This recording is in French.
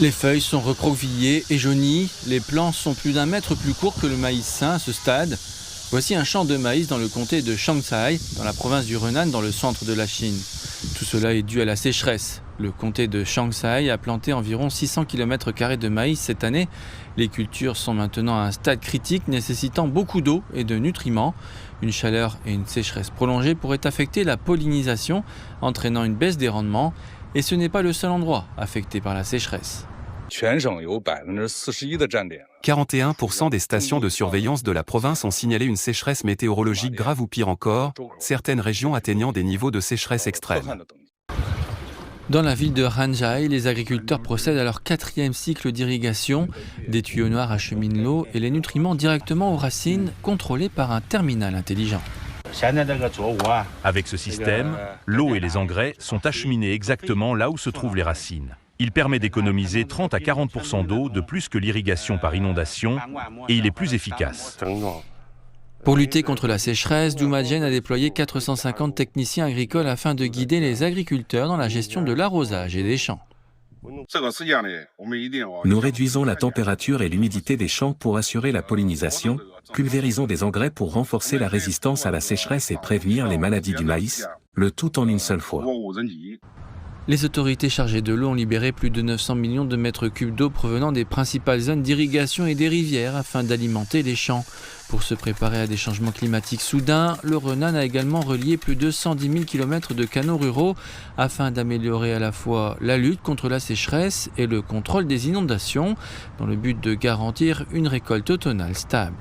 Les feuilles sont recroquevillées et jaunies, les plants sont plus d'1 mètre plus courts que le maïs sain à ce stade. Voici un champ de maïs dans le comté de Changsha, dans la province du Henan, dans le centre de la Chine. Tout cela est dû à la sécheresse. Le comté de Changsha a planté environ 600 km² de maïs cette année. Les cultures sont maintenant à un stade critique nécessitant beaucoup d'eau et de nutriments. Une chaleur et une sécheresse prolongée pourraient affecter la pollinisation, entraînant une baisse des rendements. Et ce n'est pas le seul endroit affecté par la sécheresse. 41% des stations de surveillance de la province ont signalé une sécheresse météorologique grave ou pire encore, certaines régions atteignant des niveaux de sécheresse extrême. Dans la ville de Hanzhai, les agriculteurs procèdent à leur 4e cycle d'irrigation. Des tuyaux noirs acheminent l'eau et les nutriments directement aux racines, contrôlés par un terminal intelligent. Avec ce système, l'eau et les engrais sont acheminés exactement là où se trouvent les racines. Il permet d'économiser 30 à 40% d'eau de plus que l'irrigation par inondation et il est plus efficace. Pour lutter contre la sécheresse, Doumadjen a déployé 450 techniciens agricoles afin de guider les agriculteurs dans la gestion de l'arrosage et des champs. Nous réduisons la température et l'humidité des champs pour assurer la pollinisation, pulvérisons des engrais pour renforcer la résistance à la sécheresse et prévenir les maladies du maïs, le tout en une seule fois. Les autorités chargées de l'eau ont libéré plus de 900 millions de mètres cubes d'eau provenant des principales zones d'irrigation et des rivières afin d'alimenter les champs. Pour se préparer à des changements climatiques soudains, le Henan a également relié plus de 110 000 km de canaux ruraux afin d'améliorer à la fois la lutte contre la sécheresse et le contrôle des inondations dans le but de garantir une récolte automnale stable.